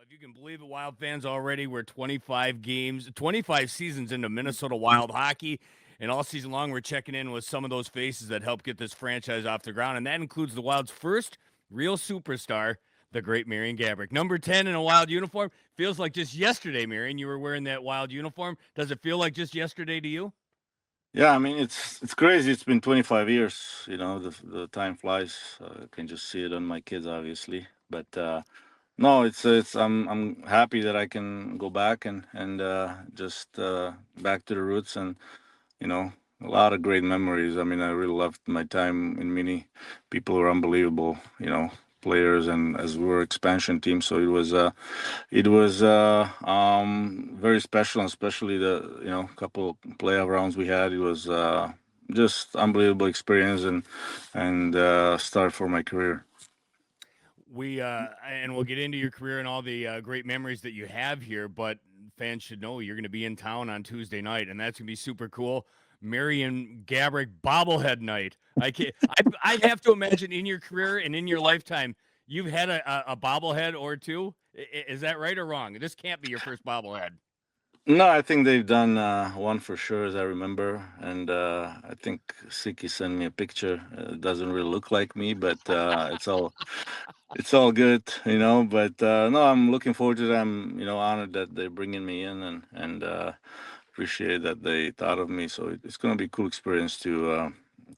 If you can believe it, Wild fans already, we're 25 games, 25 seasons into Minnesota Wild hockey. And all season long, we're checking in with some of those faces that helped get this franchise off the ground. And that includes the Wild's first real superstar, the great Marian Gaborik. Number 10 in a Wild uniform. Feels like just yesterday, Marian, you were wearing that Wild uniform. Does it feel like just yesterday to you? Yeah, I mean it's crazy. It's been 25 years. The time flies. I can just see it on my kids, obviously. But no, it's I'm happy that I can go back and just back to the roots and you know a lot of great memories. I mean, I really loved my time in Mini. People were unbelievable. Players and as we were expansion team, so it was very special, and especially the couple playoff rounds we had. It was just unbelievable experience and start for my career. And we'll get into your career and all the great memories that you have here, but fans should know you're going to be in town on Tuesday night, and that's going to be super cool. Marian Gaborik bobblehead night. I'd have to imagine in your career and in your lifetime, you've had a bobblehead or two. Is that right or wrong? This can't be your first bobblehead. No, I think they've done one for sure, as I remember, and I think Siki sent me a picture. It doesn't really look like me, but it's all good, But no, I'm looking forward to them. Honored that they're bringing me in and appreciate that they thought of me. So it's going to be a cool experience to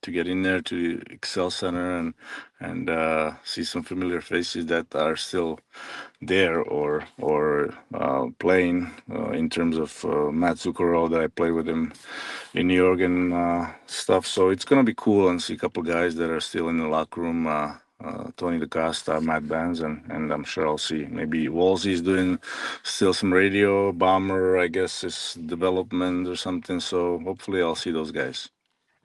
get in there to Excel Center and see some familiar faces that are still there or playing. In terms of Matt Zuccarello, that I played with him in New York and stuff. So it's going to be cool and see a couple guys that are still in the locker room. Tony DaCosta, Matt Benz, and I'm sure I'll see maybe Wolsey's doing still some radio. Bomber, I guess, is development or something. So hopefully I'll see those guys.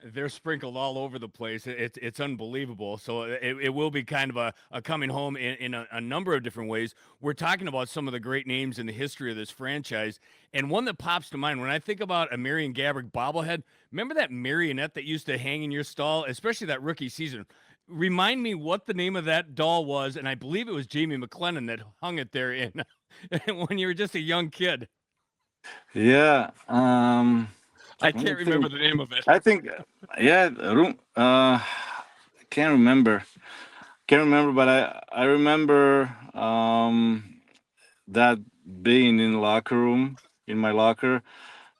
They're sprinkled all over the place. It's unbelievable. So it will be kind of a coming home in a number of different ways. We're talking about some of the great names in the history of this franchise. And one that pops to mind when I think about a Marian Gaborik bobblehead, remember that marionette that used to hang in your stall, especially that rookie season? Remind me what the name of that doll was. And I believe it was Jamie McLennan that hung it there in when you were just a young kid. Yeah. I Let me can't remember think. the name of it. I think, yeah, room. Can't remember. Can't remember, but I remember that being in the locker room in my locker.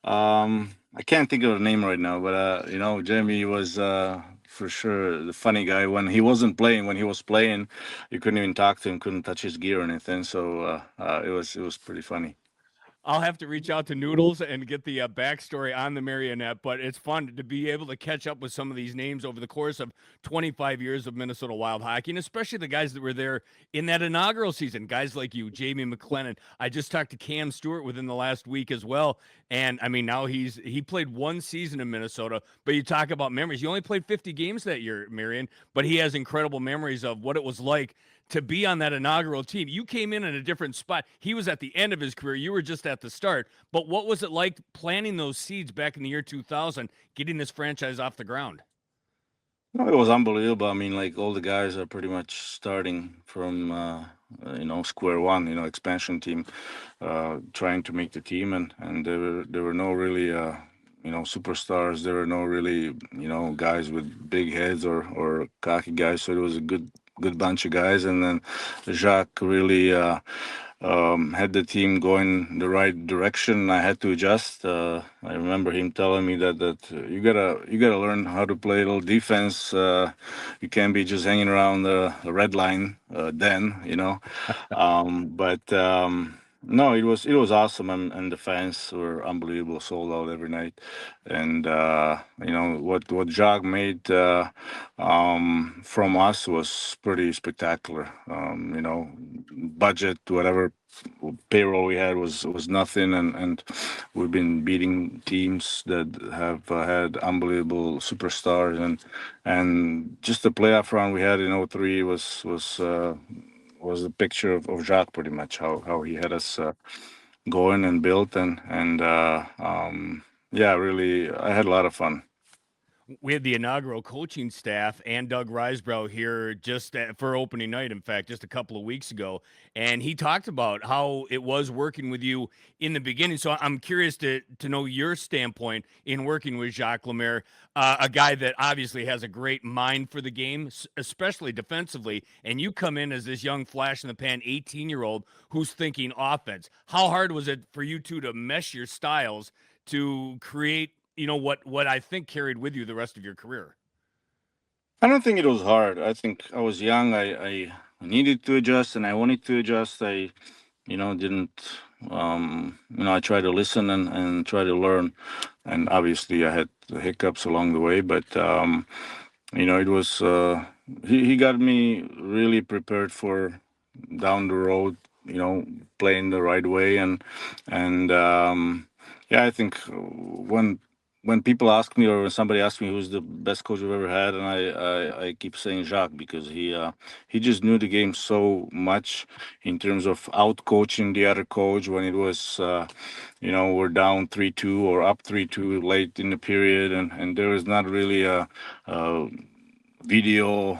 I can't think of the name right now, but Jamie was for sure the funny guy when he wasn't playing. When he was playing, you couldn't even talk to him, couldn't touch his gear or anything. So it was pretty funny. I'll have to reach out to Noodles and get the backstory on the marionette, but it's fun to be able to catch up with some of these names over the course of 25 years of Minnesota Wild hockey, and especially the guys that were there in that inaugural season. Guys like you, Jamie McLennan. I just talked to Cam Stewart within the last week as well, and I mean now he played one season in Minnesota, but you talk about memories. He only played 50 games that year, Marion, but he has incredible memories of what it was like to be on that inaugural team. You came in a different spot. He was at the end of his career. You were just at the start. But what was it like planting those seeds back in the year 2000, getting this franchise off the ground? No, it was unbelievable. I mean, like all the guys are pretty much starting from square one. Expansion team, trying to make the team, and there were no really superstars. There were no really guys with big heads or cocky guys. So it was a good bunch of guys, and then Jacques really. Had the team going the right direction. I had to adjust. I remember him telling me that you gotta learn how to play a little defense. You can't be just hanging around the red line. But no, it was awesome, and the fans were unbelievable, sold out every night, and what Jacques made from us was pretty spectacular. Budget, whatever payroll we had was nothing, and we've been beating teams that have had unbelievable superstars, and just the playoff run we had in '03 was a picture of Jacques, pretty much how he had us going and built, and yeah, really I had a lot of fun. We had the inaugural coaching staff and Doug Risebrough here for opening night, in fact, just a couple of weeks ago. And he talked about how it was working with you in the beginning. So I'm curious to know your standpoint in working with Jacques Lemaire, a guy that obviously has a great mind for the game, especially defensively. And you come in as this young flash in the pan 18-year-old who's thinking offense. How hard was it for you two to mesh your styles to create, what I think carried with you the rest of your career? I don't think it was hard. I think I was young. I needed to adjust, and I wanted to adjust. I didn't. I tried to listen and try to learn, and obviously I had hiccups along the way, but it was he got me really prepared for down the road, playing the right way. And yeah, I think when people ask me, or when somebody asks me who's the best coach I've ever had, and I keep saying Jacques, because he just knew the game so much in terms of out coaching the other coach when it was we're down 3-2 or up 3-2 late in the period, and there was not really a video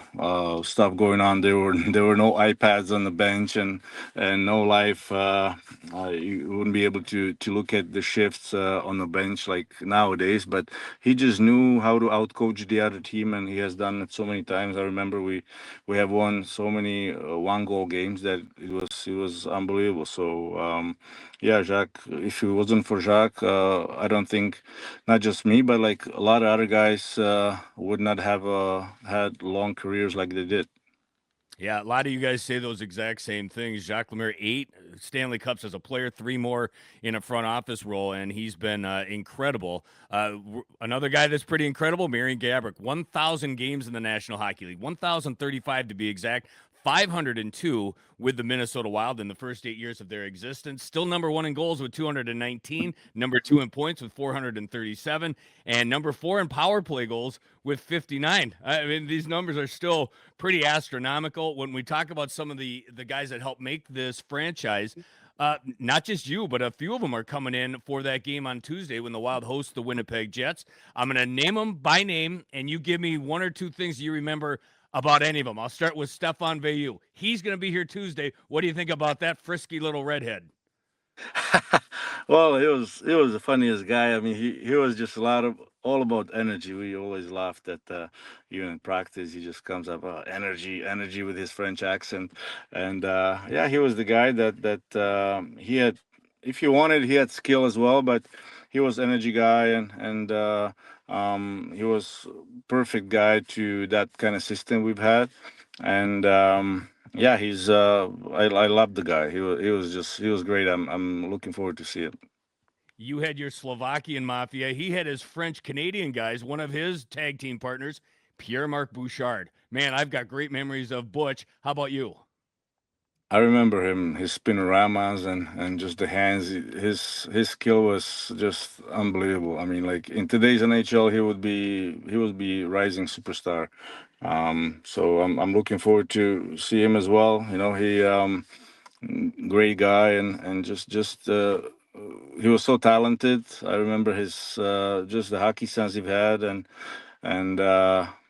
stuff going on. There were no iPads on the bench, and no live. You wouldn't be able to look at the shifts on the bench like nowadays. But he just knew how to outcoach the other team, and he has done it so many times. I remember we have won so many one goal games that it was unbelievable. So yeah, Jacques. If it wasn't for Jacques, I don't think not just me, but like a lot of other guys would not have had long careers like they did. Yeah, a lot of you guys say those exact same things. Jacques Lemaire, 8 Stanley Cups as a player, 3 more in a front office role, and he's been incredible. Another guy that's pretty incredible, Marian Gaborik, 1,000 games in the National Hockey League, 1,035 to be exact. 502 with the Minnesota Wild in the first 8 years of their existence. Still number one in goals with 219, number two in points with 437, and number four in power play goals with 59. I mean, these numbers are still pretty astronomical. When we talk about some of the guys that help make this franchise, not just you, but a few of them are coming in for that game on Tuesday when the Wild host the Winnipeg Jets. I'm going to name them by name, and you give me one or two things you remember about any of them. I'll start with Stefan Veilleux. He's going to be here Tuesday. What do you think about that frisky little redhead? Well, he was the funniest guy. I mean, he was just a lot of all about energy. We always laughed at even in practice. He just comes up energy with his French accent, and yeah, he was the guy that he had. If you wanted, he had skill as well, but he was energy guy, and he was perfect guy to that kind of system we've had, and. Yeah, I love the guy. He was great. I'm looking forward to see it. You had your Slovakian mafia. He had his French Canadian guys, one of his tag team partners, Pierre Marc Bouchard. Man, I've got great memories of Butch. How about you? I remember him, his spinoramas and just the hands. His skill was just unbelievable. I mean, like in today's NHL, he would be rising superstar. So I'm looking forward to see him as well. He great guy, and just he was so talented. I remember his just the hockey sense he had, and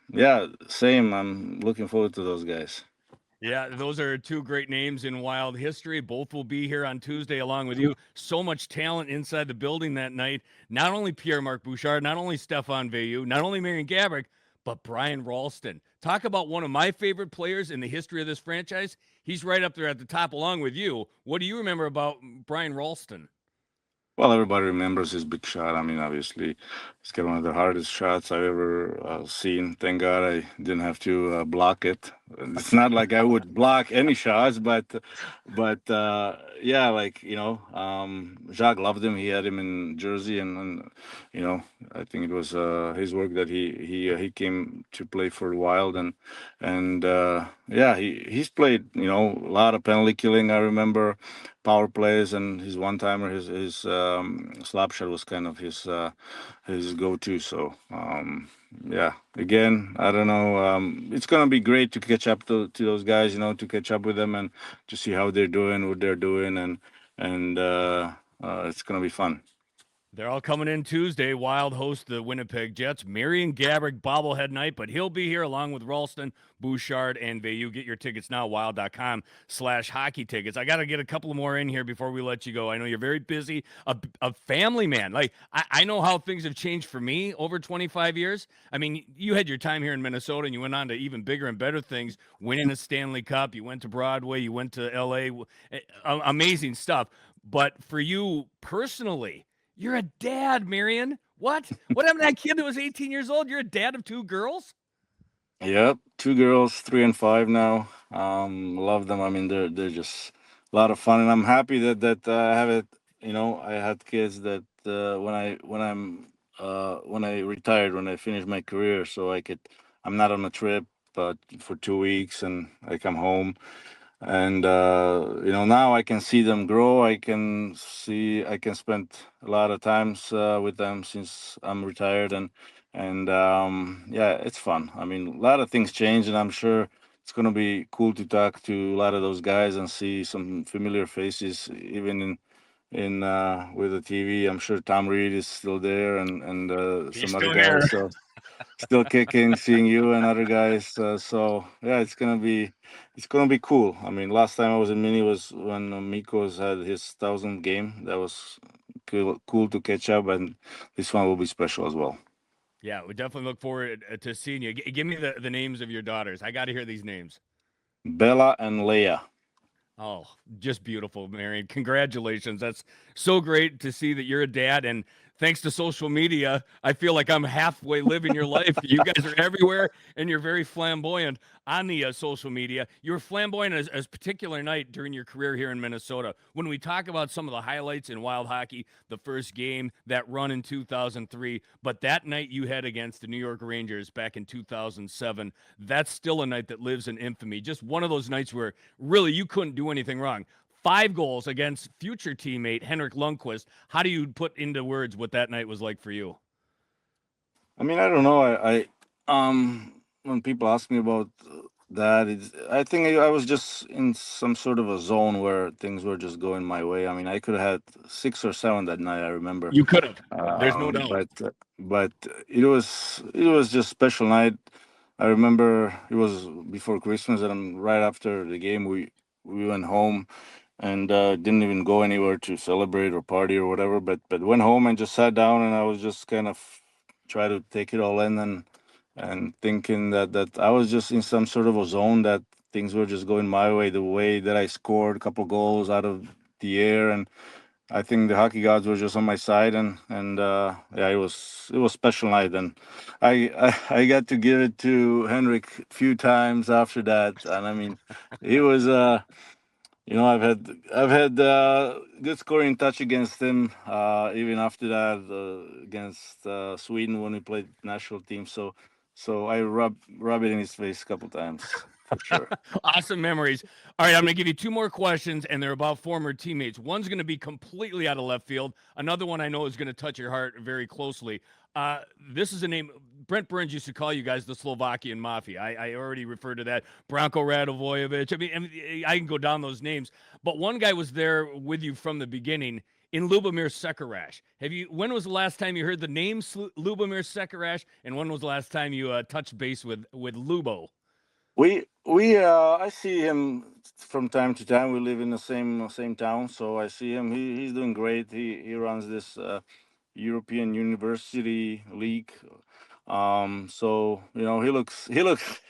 yeah, same. I'm looking forward to those guys. Yeah, those are two great names in Wild history. Both will be here on Tuesday along with you. So much talent inside the building that night. Not only Pierre Marc Bouchard, not only Stefan Veilleux, not only Marian Gaborik, but Brian Ralston. Talk about one of my favorite players in the history of this franchise. He's right up there at the top along with you. What do you remember about Brian Ralston? Well, everybody remembers his big shot. I mean, obviously, he's got one of the hardest shots I've ever seen. Thank God I didn't have to block it. It's not like I would block any shots, but yeah, like Jacques loved him. He had him in Jersey, and I think it was his work that he came to play for the Wild, and yeah, he's played a lot of penalty killing. I remember power plays and his one timer, his slap shot was kind of his go to. So yeah, again, I don't know. It's gonna be great to catch up to those guys. To catch up with them and to see how they're doing, what they're doing, and it's gonna be fun. They're all coming in Tuesday. Wild host the Winnipeg Jets. Marian Gaborik bobblehead night, but he'll be here along with Ralston, Bouchard, and Veilleux. Get your tickets now, wild.com/hockey tickets. I got to get a couple more in here before we let you go. I know you're very busy, a family man. Like, I know how things have changed for me over 25 years. I mean, you had your time here in Minnesota, and you went on to even bigger and better things, winning a Stanley Cup. You went to Broadway. You went to L.A. Amazing stuff. But for you personally, you're a dad, Marian. What? What happened to that kid that was 18 years old? You're a dad of two girls? Yep, two girls, 3 and 5 now. Love them. I mean, they're just a lot of fun, and I'm happy that I have it. I had kids that when I retired, when I finished my career, so I'm not on a trip, but for 2 weeks, and I come home, and now I can see them grow. I can spend a lot of times with them since I'm retired, and yeah, it's fun. I mean, a lot of things change, and I'm sure it's going to be cool to talk to a lot of those guys and see some familiar faces, even in with the TV. I'm sure Tom Reed is still there, and He's some other still here. guys. So still kicking, seeing you and other guys. So yeah, it's gonna be cool. I mean, last time I was in Mini was when Mikos had his 1,000th game. That was cool to catch up, and this one will be special as well. Yeah, we definitely look forward to seeing you. Give me the names of your daughters. I got to hear these names. Bella and Leia. Oh, just beautiful, Marian. Congratulations. That's so great to see that you're a dad. And thanks to social media, I feel like I'm halfway living your life. You guys are everywhere and you're very flamboyant on the social media. You were flamboyant as particular night during your career here in Minnesota. When we talk about some of the highlights in wild hockey, the first game, that run in 2003, but that night you had against the New York Rangers back in 2007, that's still a night that lives in infamy. Just one of those nights where really you couldn't do anything wrong. 5 goals against future teammate Henrik Lundqvist. How do you put into words what that night was like for you? I mean, I don't know. When people ask me about that, I think I was just in some sort of a zone where things were just going my way. I mean, I could have had 6 or 7 that night. I remember, You could have. There's no um, doubt. but uh, but it was just special night. I remember it was before Christmas, and right after the game, we went home and didn't even go anywhere to celebrate or party or whatever. But went home and just sat down, and I was just kind of try to take it all in, and thinking that I was just in some sort of a zone, that things were just going my way, the way that I scored a couple goals out of the air, and I think the hockey gods were just on my side, and yeah, it was special night, and I got to give it to Henrik a few times after that, and I mean, he was I've had good scoring touch against him, even after that against Sweden when we played national team. So I rub it in his face a couple times for sure. Awesome memories. All right, I'm going to give you 2 more questions, and they're about former teammates. One's going to be completely out of left field. Another one I know is going to touch your heart very closely. This is a name Brent Burns used to call you guys the Slovakian Mafia. I already referred to that. Branko Radovojevic. I can go down those names, but one guy was there with you from the beginning. In Lubomir Sekarash. When was the last time you heard the name Lubomir Sekarash, and when was the last time you touched base with Lubo? I see him from time to time. We live in the same town, so I see him. He's doing great. He runs this European University League. So he looks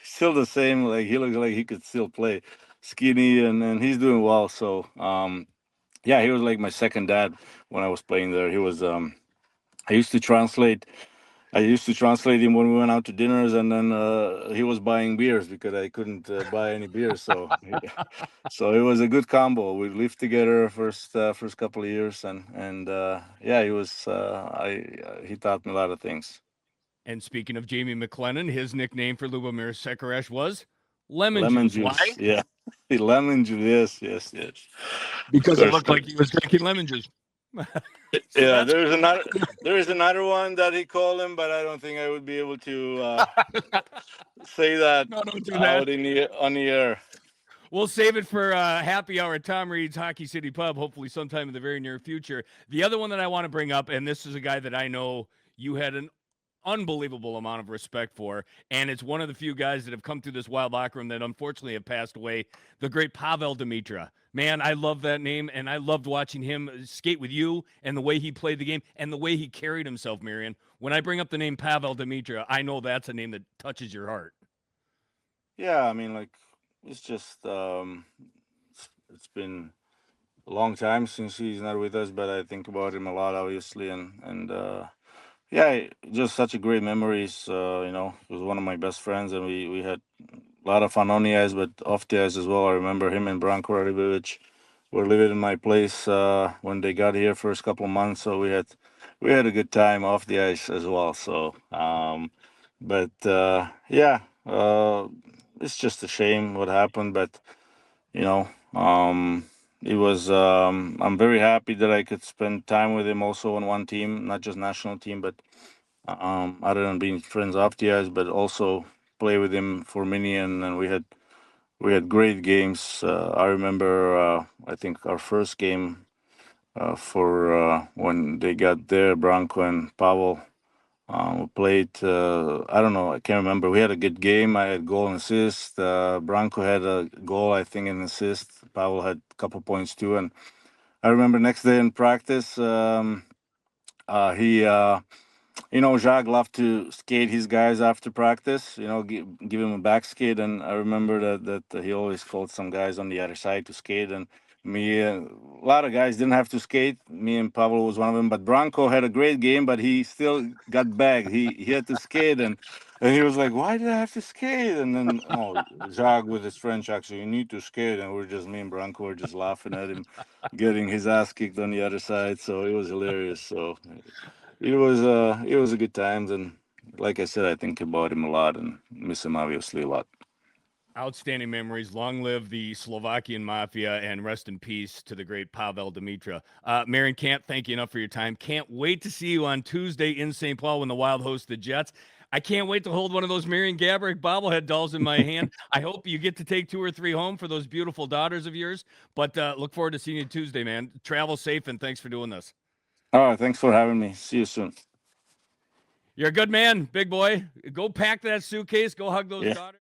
still the same. Like he looks like he could still play, skinny, and he's doing well. So yeah, he was like my second dad when I was playing there. He was I used to translate. I used to translate him when we went out to dinners, and then he was buying beers because I couldn't buy any beers. So it was a good combo. We lived together first couple of years, and yeah, he taught me a lot of things. And speaking of Jamie McLennan, his nickname for Lubomir Sekarash was Lemon Lemon Juice. juice, Why? yeah, lemon juice. Yes, yes, yes. Of Because it course. looked like he was drinking lemon juice. So Yeah, that's there is another one that he called him, but I don't think I would be able to say that no, don't do that. out on the air. We'll save it for happy hour at Tom Reed's Hockey City Pub, hopefully sometime in the very near future. The other one that I want to bring up, and this is a guy that I know you had an unbelievable amount of respect for, and it's one of the few guys that have come through this Wild locker room that unfortunately have passed away, the great Pavel Demitra. Man, I love that name, and I loved watching him skate with you and the way he played the game and the way he carried himself, Marian. When I bring up the name Pavel Demitra, I know that's a name that touches your heart. Yeah, I mean, like it's just it's been a long time since he's not with us, but I think about him a lot, obviously, and yeah, just such a great memories. He was one of my best friends, and we had a lot of fun on the ice, but off the ice as well. I remember him and Branko Radivovic were living in my place when they got here first couple of months, so we had a good time off the ice as well. So, but yeah, it's just a shame what happened, but you know, it was. I'm very happy that I could spend time with him also on one team, not just national team, but other than being friends off the ice, but also play with him for many, and we had great games. I remember, I think our first game for when they got there, Branko and Pavel. We played. I don't know. I can't remember. We had a good game. I had goal and assist. Branko had a goal, I think, and assist. Pavel had a couple points too. And I remember next day in practice, he Jacques loved to skate his guys after practice. Give him a back skate, and I remember that he always called some guys on the other side to skate, and me. A lot of guys didn't have to skate. Me and Pablo was one of them. But Branko had a great game, but he still got bagged. He had to skate, and he was like, "Why did I have to skate?" And then Jacques with his French accent, "You need to skate," and me and Branko were just laughing at him, getting his ass kicked on the other side. So it was hilarious. So it was a good times, and like I said, I think about him a lot and miss him obviously a lot. Outstanding memories. Long live the Slovakian mafia, and rest in peace to the great Pavel Demitra. Marian, can't thank you enough for your time. Can't wait to see you on Tuesday in St. Paul when the Wild host the Jets. I can't wait to hold one of those Marian Gaborik bobblehead dolls in my hand. I hope you get to take 2 or 3 home for those beautiful daughters of yours. But look forward to seeing you Tuesday, man. Travel safe, and thanks for doing this. All right, thanks for having me. See you soon. You're a good man, big boy. Go pack that suitcase. Go hug those Yeah. daughters.